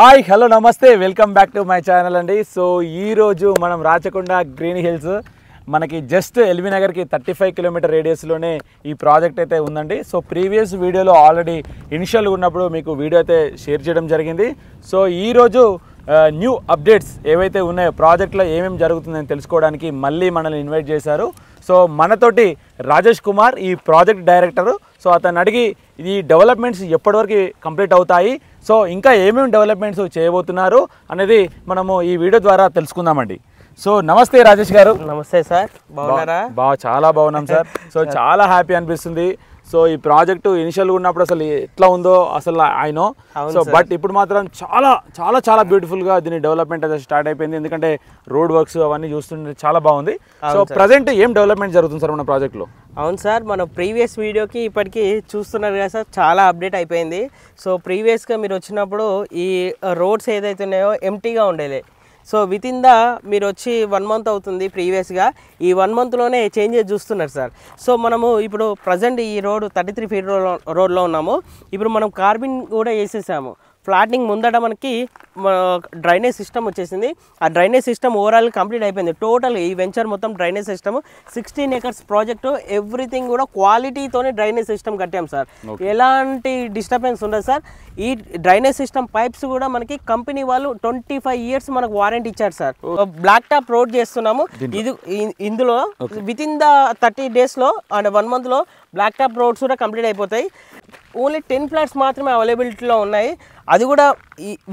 Hi hello నమస్తే welcome back to my channel అండి. So ఈరోజు మనం రాచకొండ గ్రీన్ హిల్స్ మనకి జస్ట్ ఎల్బీ నగర్కి 35 కిలోమీటర్ రేడియస్లోనే ఈ ప్రాజెక్ట్ అయితే ఉందండి. సో ప్రీవియస్ వీడియోలో ఆల్రెడీ ఇనిషియల్ ఉన్నప్పుడు మీకు వీడియో అయితే షేర్ చేయడం జరిగింది. సో ఈరోజు న్యూ అప్డేట్స్ ఏవైతే ఉన్నాయో ప్రాజెక్ట్లో ఏమేమి జరుగుతుందని తెలుసుకోవడానికి మళ్ళీ మనల్ని ఇన్వైట్ చేశారు. సో మనతోటి రాజేష్ కుమార్ ఈ ప్రాజెక్ట్ డైరెక్టరు. సో అతను అడిగి ఈ డెవలప్మెంట్స్ ఎప్పటివరకు కంప్లీట్ అవుతాయి, సో ఇంకా ఏమేమి డెవలప్మెంట్స్ చేయబోతున్నారు అనేది మనము ఈ వీడియో ద్వారా తెలుసుకుందామండి. సో నమస్తే రాజేష్ గారు. నమస్తే సార్, బాగున్నారా? చాలా బాగున్నాం సార్. సో చాలా హ్యాపీ అనిపిస్తుంది. సో ఈ ప్రాజెక్టు ఇనిషియల్గా ఉన్నప్పుడు అసలు ఎట్లా ఉందో అసలు ఆయన సో బట్ ఇప్పుడు మాత్రం చాలా చాలా చాలా బ్యూటిఫుల్గా దీని డెవలప్మెంట్ అయితే స్టార్ట్ అయిపోయింది. ఎందుకంటే రోడ్ వర్క్స్ అవన్నీ చూస్తుంటే చాలా బాగుంది. సో ప్రజెంట్ ఏం డెవలప్మెంట్ జరుగుతుంది సార్ మన ప్రాజెక్ట్లో? అవును సార్, మన ప్రీవియస్ వీడియోకి ఇప్పటికీ చూస్తున్నారు కదా సార్, చాలా అప్డేట్ అయిపోయింది. సో ప్రీవియస్గా మీరు వచ్చినప్పుడు ఈ రోడ్స్ ఏదైతే ఉన్నాయో ఎంటీగా ఉండేలే. సో విత్ ఇన్ ద మీరు వచ్చి 1 మంత్ అవుతుంది ప్రీవియస్గా, ఈ 1 మంత్లోనే చేంజెస్ చూస్తున్నారు సార్. సో మనము ఇప్పుడు ప్రజెంట్ ఈ రోడ్ 33 ఫీట్ రోడ్లో ఉన్నాము. ఇప్పుడు మనం కార్బిన్ కూడా వేసేసాము. ఫ్లాటింగ్ ముందట మనకి డ్రైనేజ్ సిస్టమ్ వచ్చేసింది. ఆ డ్రైనేజ్ సిస్టమ్ ఓవరాల్ కంప్లీట్ అయిపోయింది. టోటల్ ఈ వెంచర్ మొత్తం drainage system 16 acres project, everything కూడా క్వాలిటీతోనే డ్రైనేజ్ సిస్టమ్ కట్టాం సార్. ఎలాంటి డిస్టర్బెన్స్ ఉండదు సార్. ఈ డ్రైనేజ్ సిస్టమ్ పైప్స్ కూడా మనకి కంపెనీ వాళ్ళు 25 years మనకు వారంటీ ఇచ్చారు సార్. బ్లాక్ టాప్ రోడ్ చేస్తున్నాము. ఇందులో విత్ ఇన్ ద 30 daysలో అండ్ 1 monthలో బ్లాక్ టాప్ రోడ్స్ కూడా కంప్లీట్ అయిపోతాయి. ఓన్లీ 10 flats మాత్రమే అవైలబిలిటీలో ఉన్నాయి. అది కూడా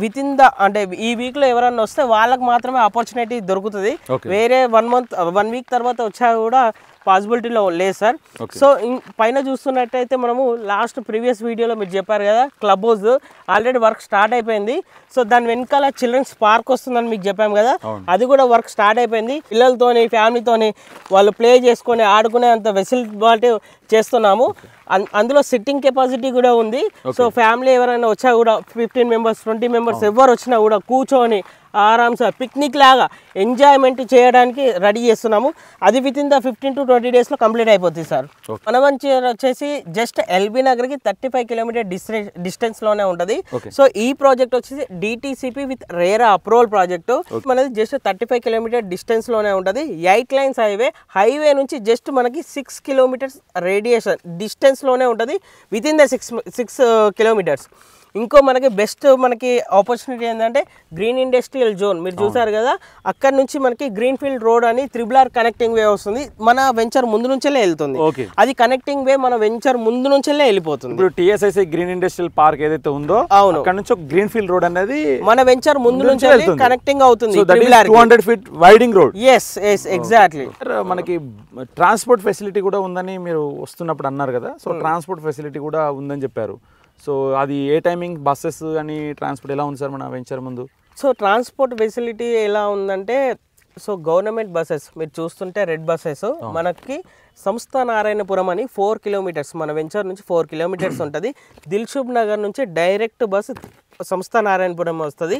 విత్ ఇన్ ద అంటే ఈ వీక్లో ఎవరన్నా వస్తే వాళ్ళకి మాత్రమే ఆపర్చునిటీ దొరుకుతుంది. వేరే 1 week తర్వాత వచ్చా కూడా పాసిబిలిటీలో లేదు సార్. సో పైన చూస్తున్నట్టయితే మనము లాస్ట్ ప్రీవియస్ వీడియోలో మీరు చెప్పారు కదా, club house already work start అయిపోయింది. సో దాని వెనకాల చిల్డ్రన్స్ పార్క్ వస్తుందని మీకు చెప్పాము కదా, అది కూడా వర్క్ స్టార్ట్ అయిపోయింది. పిల్లలతోని ఫ్యామిలీతోని వాళ్ళు ప్లే చేసుకొని ఆడుకునే అంత వెసిలిటీ చేస్తున్నాము. అందులో సిట్టింగ్ కెపాసిటీ కూడా ఉంది. సో ఫ్యామిలీ ఎవరైనా వచ్చా కూడా 15 members 20 members ఎవరు వచ్చినా కూడా కూర్చొని ఆరామ్సే పిక్నిక్ లాగా ఎంజాయ్మెంట్ చేయడానికి రెడీ చేస్తున్నాము. అది విత్ ఇన్ ద 15 to 20 daysలో కంప్లీట్ అయిపోతుంది సార్. మనమంచి వచ్చేసి జస్ట్ ఎల్బీ నగర్కి 35 kilometer డిస్టెన్స్లోనే ఉంటుంది. సో ఈ ప్రాజెక్ట్ వచ్చేసి DTCP with RERA approval project. మనది జస్ట్ 35 kilometer డిస్టెన్స్లోనే ఉంటుంది. 8 lanes హైవే నుంచి జస్ట్ మనకి 6 kilometers రేడియేషన్ డిస్టెన్స్లోనే ఉంటుంది. With in the 6 kilometers. ఇంకో మనకి బెస్ట్ మనకి ఆపర్చునిటీ ఏంటంటే గ్రీన్ ఇండస్ట్రియల్ జోన్ మీరు చూసారు కదా, అక్కడ నుంచి మనకి గ్రీన్ ఫీల్డ్ రోడ్ అని RRR కనెక్టింగ్ వే వస్తుంది. మన వెంచర్ ముందు నుంచే వెళ్తుంది. అది కనెక్టింగ్ వే మన వెంచర్ ముందు నుంచే వెళ్ళిపోతుంది. ఇప్పుడు టిఎస్ఐసి గ్రీన్ ఇండస్ట్రియల్ పార్క్ ఏదైతే ఉందో, అవును, అక్కడ నుంచి గ్రీన్ ఫీల్డ్ రోడ్ అనేది మన వెంచర్ ముందు నుంచి కనెక్టింగ్ అవుతుంది. 200 feet widening road. Yes exactly. మనకి ట్రాన్స్పోర్ట్ ఫెసిలిటీ కూడా ఉందని మీరు వస్తున్నప్పుడు అన్నారు కదా. సో ట్రాన్స్పోర్ట్ ఫెసిలిటీ కూడా ఉందని చెప్పారు. సో అది ఏ టైమింగ్ బస్సెస్ అని ట్రాన్స్పోర్ట్ ఎలా ఉంది సార్ మన వెంచర్ ముందు? సో ట్రాన్స్పోర్ట్ ఫెసిలిటీ ఎలా ఉందంటే, సో గవర్నమెంట్ బస్సెస్ మీరు చూస్తుంటే రెడ్ బస్సెస్ మనకి సంస్థ నారాయణపురం అని 4 kilometers మన వెంచర్ నుంచి 4 kilometers ఉంటుంది. దిల్సుఖ్ నగర్ నుంచి డైరెక్ట్ బస్సు సంస్థ నారాయణపురం వస్తుంది.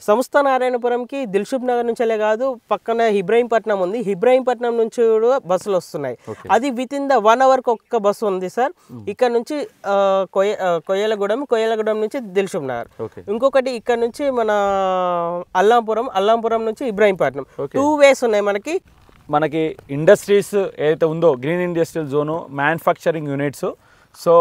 సంస్థ నారాయణపురంకి దిల్సుఖ్ నగర్ నుంచే కాదు, పక్కన ఇబ్రాహీంపట్నం ఉంది, ఇబ్రాహీంపట్నం నుంచి కూడా బస్సులు వస్తున్నాయి. అది విత్ ఇన్ ద 1 hourకి ఒక్క బస్సు ఉంది సార్. ఇక్కడ నుంచి కొయ్యలగూడెం నుంచి దిల్సుఖ్ నగర్. ఇంకొకటి ఇక్కడ నుంచి మన అల్లాంపురం నుంచి ఇబ్రాహీంపట్నం. 2 ways ఉన్నాయి మనకి ఇండస్ట్రీస్ ఏదైతే ఉందో green industrial zone, manufacturing units, so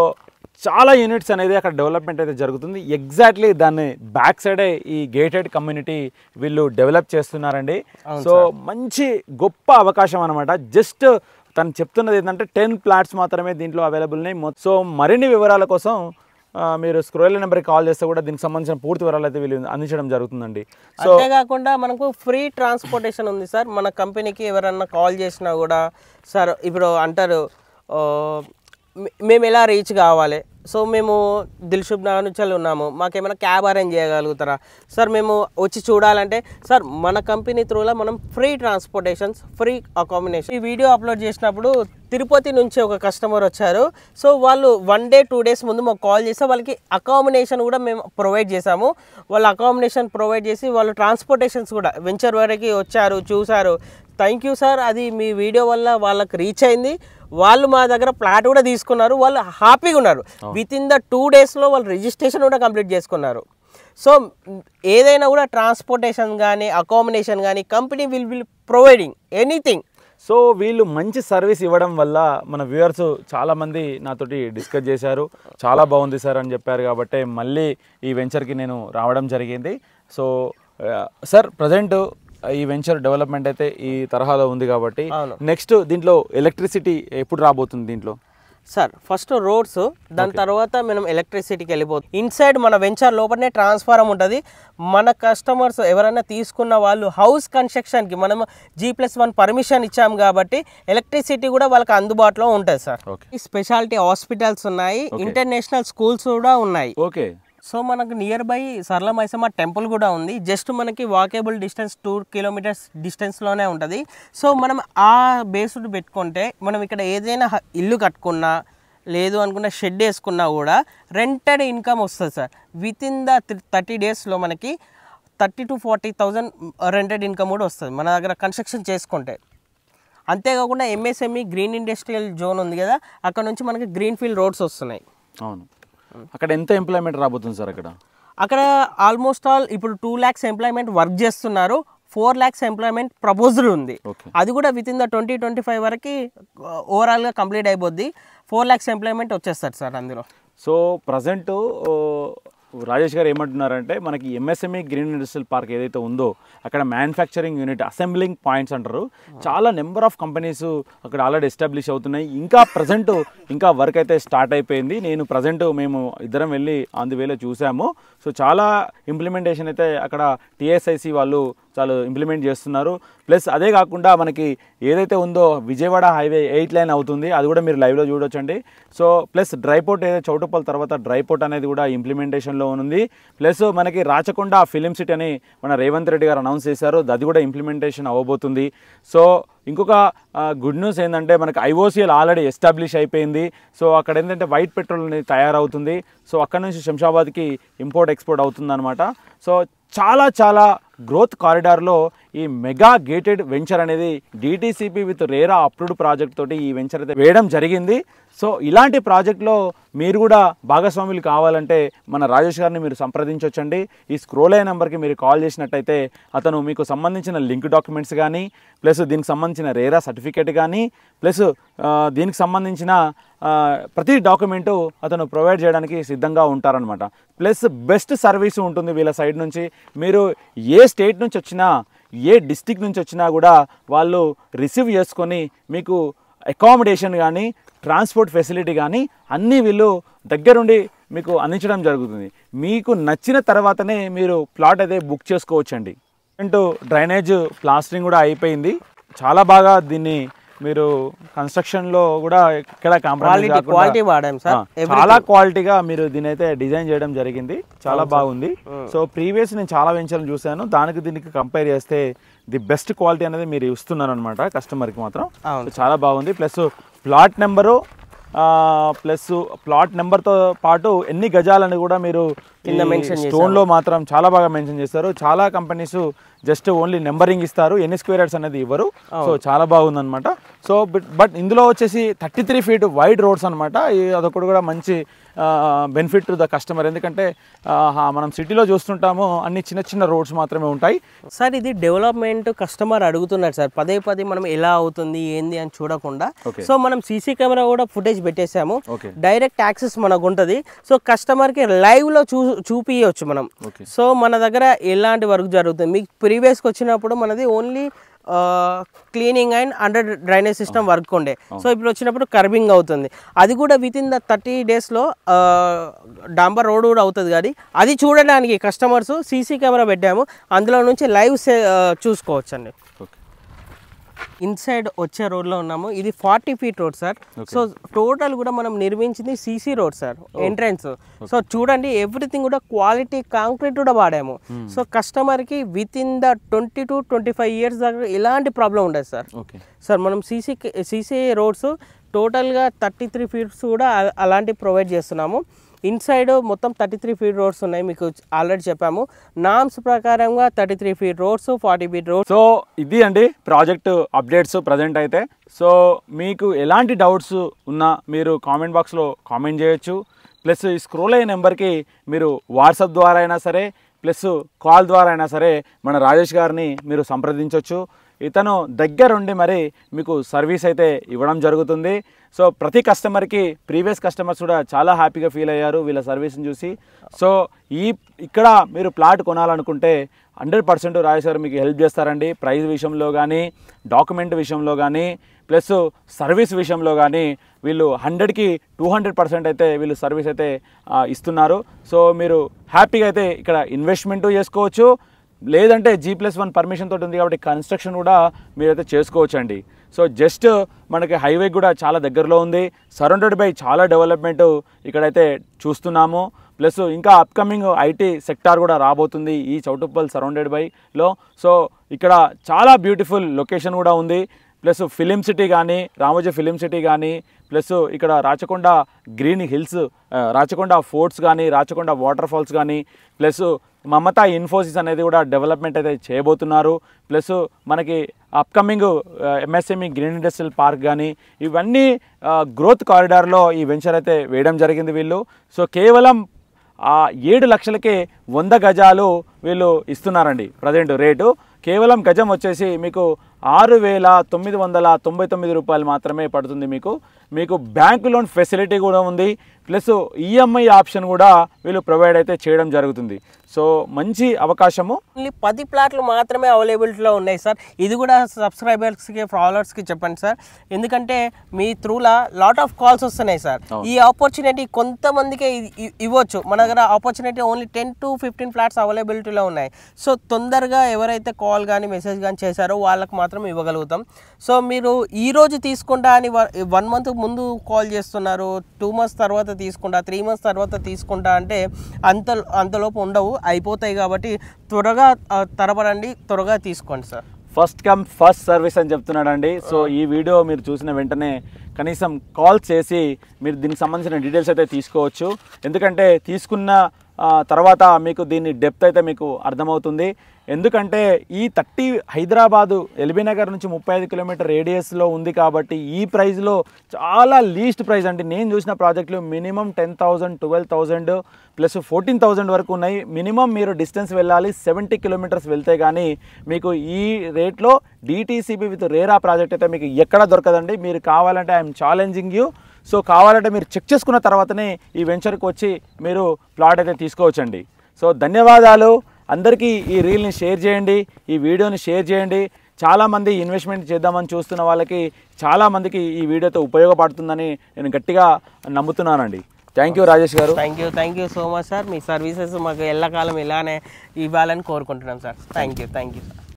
చాలా యూనిట్స్ అనేది అక్కడ డెవలప్మెంట్ అయితే జరుగుతుంది. ఎగ్జాక్ట్లీ దాన్ని బ్యాక్ సైడే ఈ గేటెడ్ కమ్యూనిటీ వీళ్ళు డెవలప్ చేస్తున్నారండి. సో మంచి గొప్ప అవకాశం అనమాట. జస్ట్ తను చెప్తున్నది ఏంటంటే 10 flats మాత్రమే దీంట్లో అవైలబుల్ ఉన్నాయి. సో మరిన్ని వివరాల కోసం మీరు స్క్రోల్ నెంబర్కి కాల్ చేస్తే కూడా దీనికి సంబంధించిన పూర్తి వివరాలు అయితే వీళ్ళు అందించడం జరుగుతుందండి. సో అంతేకాకుండా మనకు ఫ్రీ ట్రాన్స్పోర్టేషన్ ఉంది సార్. మన కంపెనీకి ఎవరన్నా కాల్ చేసినా కూడా, సార్ ఇప్పుడు అంటారు మేము ఎలా రీచ్ కావాలి, సో మేము దిల్సుఖ్ నగర్ నుంచి ఉన్నాము, మాకేమైనా క్యాబ్ అరేంజ్ చేయగలుగుతారా సార్, మేము వచ్చి చూడాలంటే సార్ మన కంపెనీ త్రూలో మనం ఫ్రీ ట్రాన్స్పోర్టేషన్స్, ఫ్రీ అకామిడేషన్. ఈ వీడియో అప్లోడ్ చేసినప్పుడు తిరుపతి నుంచి ఒక కస్టమర్ వచ్చారు. సో వాళ్ళు 1 day 2 days ముందు మాకు కాల్ చేస్తే వాళ్ళకి అకామిడేషన్ కూడా మేము ప్రొవైడ్ చేసాము. వాళ్ళు అకామిడేషన్ ప్రొవైడ్ చేసి వాళ్ళు ట్రాన్స్పోర్టేషన్స్ కూడా వెంచర్ వరకు వచ్చారు, చూసారు. థ్యాంక్ యూ సార్, అది మీ వీడియో వల్ల వాళ్ళకి రీచ్ అయింది. వాళ్ళు మా దగ్గర ప్లాట్ కూడా తీసుకున్నారు. వాళ్ళు హ్యాపీగా ఉన్నారు. విత్ ఇన్ ద 2 daysలో వాళ్ళు రిజిస్ట్రేషన్ కూడా కంప్లీట్ చేసుకున్నారు. సో ఏదైనా కూడా ట్రాన్స్పోర్టేషన్ కానీ అకామిడేషన్ కానీ company will providing anything. So వీళ్ళు మంచి సర్వీస్ ఇవ్వడం వల్ల మన వ్యూవర్స్ చాలామంది నాతోటి డిస్కస్ చేశారు, చాలా బాగుంది సార్ అని చెప్పారు. కాబట్టి మళ్ళీ ఈ వెంచర్కి నేను రావడం జరిగింది. సో సార్ ప్రజెంట్ ఈ వెంచర్ డెవలప్మెంట్ అయితే ఈ తరహాలో ఉంది కాబట్టి నెక్స్ట్ దీంట్లో ఎలక్ట్రిసిటీ ఎప్పుడు రాబోతుంది దీంట్లో? సార్ ఫస్ట్ రోడ్స్, దాని తర్వాత మనం ఎలక్ట్రిసిటీకి వెళ్ళిపోతుంది. ఇన్సైడ్ మన వెంచర్ లోపలనే ట్రాన్స్ఫార్మర్ ఉంటుంది. మన కస్టమర్స్ ఎవరైనా తీసుకున్న వాళ్ళు హౌస్ కన్స్ట్రక్షన్కి మనం G+1 పర్మిషన్ ఇచ్చాము కాబట్టి ఎలక్ట్రిసిటీ కూడా వాళ్ళకి అందుబాటులో ఉంటుంది సార్. స్పెషాలిటీ హాస్పిటల్స్ ఉన్నాయి, ఇంటర్నేషనల్ స్కూల్స్ కూడా ఉన్నాయి. ఓకే. సో మనకు నియర్ బై సరళ మైసమ్మ టెంపుల్ కూడా ఉంది. జస్ట్ మనకి వాకేబుల్ డిస్టెన్స్ 2 కిలోమీటర్స్ డిస్టెన్స్లోనే ఉంటుంది. సో మనం ఆ బేస్డ్ పెట్టుకుంటే మనం ఇక్కడ ఏదైనా ఇల్లు కట్టుకున్నా లేదు అనుకున్న షెడ్ వేసుకున్నా కూడా రెంటెడ్ ఇన్కమ్ వస్తుంది సార్. విత్ ఇన్ ద 30 డేస్లో మనకి 30,000 to 40,000 రెంటెడ్ ఇన్కమ్ కూడా వస్తుంది మన దగ్గర కన్స్ట్రక్షన్ చేసుకుంటే. అంతేకాకుండా MSME గ్రీన్ ఇండస్ట్రియల్ జోన్ ఉంది కదా, అక్కడ నుంచి మనకి గ్రీన్ ఫీల్డ్ రోడ్స్ వస్తున్నాయి. అవును. అక్కడ ఎంత ఎంప్లాయ్మెంట్ రాబోతుంది సార్? అక్కడ ఆల్మోస్ట్ ఆల్ ఇప్పుడు 2 lakhs ఎంప్లాయ్మెంట్ వర్క్ చేస్తున్నారు. 4 lakhs ఎంప్లాయ్మెంట్ ప్రపోజల్ ఉంది. అది కూడా విత్ ఇన్ ద 2025 వరకు ఓవరాల్గా కంప్లీట్ అయిపోద్ది. 4 lakhs ఎంప్లాయ్మెంట్ వచ్చేస్తారు సార్ అందులో. సో ప్రజెంట్ రాజేష్ గారు ఏమంటున్నారంటే మనకి MSME గ్రీన్ ఇండస్ట్రియల్ పార్క్ ఏదైతే ఉందో అక్కడ మ్యానుఫ్యాక్చరింగ్ యూనిట్, అసెంబ్లింగ్ పాయింట్స్ అంటారు, చాలా నెంబర్ ఆఫ్ కంపెనీస్ అక్కడ ఆల్రెడీ ఎస్టాబ్లిష్ అవుతున్నాయి. ఇంకా ప్రజెంట్ ఇంకా వర్క్ అయితే స్టార్ట్ అయిపోయింది. నేను ప్రజెంట్ మేము ఇద్దరం వెళ్ళి అందువేళ చూసాము. సో చాలా ఇంప్లిమెంటేషన్ అయితే అక్కడ TSIC వాళ్ళు చాలా ఇంప్లిమెంట్ చేస్తున్నారు. ప్లస్ అదే కాకుండా మనకి ఏదైతే ఉందో విజయవాడ హైవే 8 లైన్ అవుతుంది, అది కూడా మీరు లైవ్లో చూడొచ్చండి. సో ప్లస్ డ్రైపోర్ట్ ఏదైతే చౌటుప్పల్ తర్వాత డ్రైపోర్ట్ అనేది కూడా ఇంప్లిమెంటేషన్లో ఉంది. ప్లస్ మనకి రాచకొండ ఫిలిం సిటీ అని మన రేవంత్ రెడ్డి గారు అనౌన్స్ చేశారు, అది కూడా ఇంప్లిమెంటేషన్ అవ్వబోతుంది. సో ఇంకొక గుడ్ న్యూస్ ఏంటంటే మనకి IOCL ఆల్రెడీ ఎస్టాబ్లిష్ అయిపోయింది. సో అక్కడ ఏంటంటే వైట్ పెట్రోల్ అనేది తయారవుతుంది. సో అక్కడ నుంచి శంషాబాద్కి ఇంపోర్ట్ ఎక్స్పోర్ట్ అవుతుందన్నమాట. సో చాలా చాలా గ్రోత్ కారిడార్లో ఈ మెగా గేటెడ్ వెంచర్ అనేది DTCP with RERA approved project తోటి ఈ వెంచర్ అయితే వేయడం జరిగింది. సో ఇలాంటి ప్రాజెక్ట్లో మీరు కూడా భాగస్వాములు కావాలంటే మన రాజేష్ గారిని మీరు సంప్రదించవచ్చండి. ఈ స్క్రోల్ అయ్యే నెంబర్కి మీరు కాల్ చేసినట్టయితే అతను మీకు సంబంధించిన లింక్ డాక్యుమెంట్స్ కానీ, ప్లస్ దీనికి సంబంధించిన రేరా సర్టిఫికేట్ కానీ, ప్లస్ దీనికి సంబంధించిన ప్రతి డాక్యుమెంటు అతను ప్రొవైడ్ చేయడానికి సిద్ధంగా ఉంటారనమాట. ప్లస్ బెస్ట్ సర్వీస్ ఉంటుంది వీళ్ళ సైడ్ నుంచి. మీరు ఏ స్టేట్ నుంచి వచ్చినా, ఏ డిస్టిక్ నుంచి వచ్చినా కూడా వాళ్ళు రిసీవ్ చేసుకొని మీకు అకామిడేషన్ కానీ, ట్రాన్స్పోర్ట్ ఫెసిలిటీ కానీ అన్నీ వీళ్ళు దగ్గరుండి మీకు అందించడం జరుగుతుంది. మీకు నచ్చిన తర్వాతనే మీరు ప్లాట్ అయితే బుక్ చేసుకోవచ్చండి. అంటూ డ్రైనేజ్ ప్లాస్టరింగ్ కూడా అయిపోయింది. చాలా బాగా దీన్ని మీరు కన్స్ట్రక్షన్లో కూడా ఎక్కడ కాంప్రమైజ్ కాకుండా చాలా క్వాలిటీగా మీరు దీని అయితే డిజైన్ చేయడం జరిగింది. చాలా బాగుంది. సో ప్రీవియస్ నేను చాలా వెంచర్లు చూశాను, దానికి దీనికి కంపేర్ చేస్తే ది బెస్ట్ క్వాలిటీ అనేది మీరు ఇస్తున్నారు అనమాట కస్టమర్కి మాత్రం. చాలా బాగుంది. Plus plot number, plus plot నెంబర్తో పాటు ఎన్ని గజాలని కూడా మీరు స్టోన్లో మాత్రం చాలా బాగా మెన్షన్ చేస్తారు. చాలా కంపెనీస్ జస్ట్ ఓన్లీ నెంబరింగ్ ఇస్తారు, ఎన్ని స్క్వేర్ యార్డ్స్ అనేది ఇవ్వరు. సో చాలా బాగుందన్నమాట. సో బట్ ఇందులో వచ్చేసి 33 feet వైడ్ రోడ్స్ అనమాట. అదొకటి కూడా మంచి బెనిఫిట్ టు ద కస్టమర్. ఎందుకంటే మనం సిటీలో చూస్తుంటాము అన్ని చిన్న చిన్న రోడ్స్ మాత్రమే ఉంటాయి. సార్ ఇది డెవలప్మెంట్ కస్టమర్ అడుగుతున్నారు సార్, పదే పదే మనం ఎలా అవుతుంది ఏంది అని చూడకుండా. సో మనం CC కెమెరా కూడా ఫుటేజ్ పెట్టేసాము, డైరెక్ట్ యాక్సెస్ మనకు ఉంటుంది. సో కస్టమర్కి లైవ్లో చూపించవచ్చు మనం. సో మన దగ్గర ఎలాంటి వర్క్ జరుగుతుంది, మీకు ప్రీవియస్కి వచ్చినప్పుడు మనది only cleaning and under drainage system work ఉండే. సో ఇప్పుడు వచ్చినప్పుడు కర్బింగ్ అవుతుంది, అది కూడా విత్ ఇన్ ద 30 daysలో డాంబర్ రోడ్ కూడా అవుతుంది. కానీ అది చూడడానికి కస్టమర్స్ CC కెమెరా పెట్టాము, అందులో నుంచి లైవ్ చూసుకోవచ్చు అండి. ఇన్సైడ్ వచ్చే రోడ్లో ఉన్నాము. ఇది 40 feet road sir. So total కూడా మనం నిర్మించింది CC road sir, entrance. So చూడండి ఎవ్రీథింగ్ కూడా క్వాలిటీ కాంక్రీట్ కూడా వాడాము. సో కస్టమర్కి with in the 20 to 25 years దాకా ఎలాంటి ప్రాబ్లం ఉండదు సార్. సార్ మనం CC రోడ్స్ టోటల్గా 33 feet కూడా అలాంటివి ప్రొవైడ్ చేస్తున్నాము. ఇన్సైడ్ మొత్తం 33 feet రోడ్స్ ఉన్నాయి, మీకు ఆల్రెడీ చెప్పాము. నామ్స్ ప్రకారంగా 33 feet roads, 40 feet roads. So ఇది అండి ప్రాజెక్ట్ అప్డేట్స్ ప్రజెంట్ అయితే. సో మీకు ఎలాంటి డౌట్స్ ఉన్నా మీరు కామెంట్ బాక్స్లో కామెంట్ చేయొచ్చు. ప్లస్ ఈ స్క్రోల్ అయ్యే నెంబర్కి మీరు వాట్సాప్ ద్వారా అయినా సరే, ప్లస్ కాల్ ద్వారా అయినా సరే మన రాజేష్ గారిని మీరు సంప్రదించవచ్చు. ఇతను దగ్గరుండి మరి మీకు సర్వీస్ అయితే ఇవ్వడం జరుగుతుంది. సో ప్రతి కస్టమర్కి ప్రీవియస్ కస్టమర్స్ కూడా చాలా హ్యాపీగా ఫీల్ అయ్యారు వీళ్ళ సర్వీస్ని చూసి. సో ఇక్కడ మీరు ప్లాట్ కొనాలనుకుంటే 100% రాజేష్ గారు మీకు హెల్ప్ చేస్తారండి. ప్రైస్ విషయంలో కానీ, డాక్యుమెంట్ విషయంలో కానీ, ప్లస్ సర్వీస్ విషయంలో కానీ వీళ్ళు 100కి 200% అయితే వీళ్ళు సర్వీస్ అయితే ఇస్తున్నారు. సో మీరు హ్యాపీగా అయితే ఇక్కడ ఇన్వెస్ట్మెంట్ చేసుకోవచ్చు, లేదంటే G+1 పర్మిషన్ తోటి ఉంది కాబట్టి కన్స్ట్రక్షన్ కూడా మీరైతే చేసుకోవచ్చు అండి. సో జస్ట్ మనకి హైవే కూడా చాలా దగ్గరలో ఉంది, సరౌండెడ్ బై చాలా డెవలప్మెంట్ ఇక్కడైతే చూస్తున్నాము. ప్లస్ ఇంకా అప్కమింగ్ ఐటీ సెక్టార్ కూడా రాబోతుంది ఈ చౌటుప్పల్ సరౌండెడ్ బైలో. సో ఇక్కడ చాలా బ్యూటిఫుల్ లొకేషన్ కూడా ఉంది. ప్లస్ ఫిలిం సిటీ కానీ, రామోజీ ఫిలిం సిటీ కానీ, ప్లస్ ఇక్కడ Rachakonda green hills, Rachakonda forts కానీ, రాచకొండ వాటర్ ఫాల్స్ కానీ, ప్లస్ మమతా ఇన్ఫోసిస్ అనేది కూడా డెవలప్మెంట్ అయితే చేయబోతున్నారు. ప్లస్ మనకి upcoming MSME green industrial park కానీ, ఇవన్నీ గ్రోత్ కారిడార్లో ఈ వెంచర్ అయితే వేయడం జరిగింది వీళ్ళు. సో కేవలం 7 లక్షలకే 100 గజాలు వీళ్ళు ఇస్తున్నారండి ప్రజెంట్ రేటు. కేవలం గజం వచ్చేసి మీకు 6,999 రూపాయలు మాత్రమే పడుతుంది. మీకు బ్యాంక్ లోన్ ఫెసిలిటీ కూడా ఉంది, ప్లస్ EMI ఆప్షన్ కూడా వీళ్ళు ప్రొవైడ్ అయితే చేయడం జరుగుతుంది. సో మంచి అవకాశము. ఓన్లీ 10 ప్లాట్లు మాత్రమే అవైలబిలిటీలో ఉన్నాయి సార్. ఇది కూడా సబ్స్క్రైబర్స్కి, ఫాలోవర్స్కి చెప్పండి సార్, ఎందుకంటే మీ త్రూలా లాట్ ఆఫ్ కాల్స్ వస్తున్నాయి సార్. ఈ ఆపర్చునిటీ కొంతమందికే ఇవ్వచ్చు. మన దగ్గర ఆపర్చునిటీ ఓన్లీ 10 to 15 ఫ్లాట్స్ అవైలబిలిటీలో ఉన్నాయి. సో తొందరగా ఎవరైతే కాల్ కానీ మెసేజ్ కానీ చేశారో వాళ్ళకి మాత్రం ఇవ్వగలుగుతాం. సో మీరు ఈరోజు తీసుకుంటా అని 1 మంత్ ముందు కాల్ చేస్తున్నారు, 2 మంత్స్ తర్వాత తీసుకుంటా, 3 మంత్స్ తర్వాత తీసుకుంటా అంటే అంతలోపు ఉండవు, అయిపోతాయి. కాబట్టి త్వరగా తరబడండి, త్వరగా తీసుకోండి sir. First come first service అని చెప్తున్నాడండి. సో ఈ వీడియో మీరు చూసిన వెంటనే కనీసం కాల్ చేసి మీరు దీనికి సంబంధించిన డీటెయిల్స్ అయితే తీసుకోవచ్చు. ఎందుకంటే తీసుకున్న తర్వాత మీకు దీని డెప్త్ అయితే మీకు అర్థమవుతుంది. ఎందుకంటే ఈ హైదరాబాదు ఎల్బీ నగర్ నుంచి 35 కిలోమీటర్ రేడియస్లో ఉంది కాబట్టి ఈ ప్రైస్లో చాలా లీస్ట్ ప్రైస్ అండి. నేను చూసిన ప్రాజెక్టులు మినిమం 10,000, 12,000 ప్లస్ 14,000 వరకు ఉన్నాయి. మినిమం మీరు డిస్టెన్స్ వెళ్ళాలి, 70 కిలోమీటర్స్ వెళ్తే కానీ మీకు ఈ రేట్లో DTCP విత్ రేరా ప్రాజెక్ట్ అయితే మీకు ఎక్కడా దొరకదండి. మీరు కావాలంటే ఐఎమ్ ఛాలెంజింగ్ యూ. సో కావాలంటే మీరు చెక్ చేసుకున్న తర్వాతనే ఈ వెంచర్కి వచ్చి మీరు ప్లాట్ అయితే తీసుకోవచ్చండి. సో ధన్యవాదాలు. అందరికీ ఈ రీల్ని షేర్ చేయండి, ఈ వీడియోని షేర్ చేయండి. చాలామంది ఇన్వెస్ట్మెంట్ చేద్దామని చూస్తున్న వాళ్ళకి చాలామందికి ఈ వీడియోతో ఉపయోగపడుతుందని నేను గట్టిగా నమ్ముతున్నానండి. థ్యాంక్ యూ రాజేష్ గారు. Thank you so much sir. Me services మాకు ఎల్లకాలం ఇలానే ఇవ్వాలని కోరుకుంటున్నాం సార్. Thank you sir.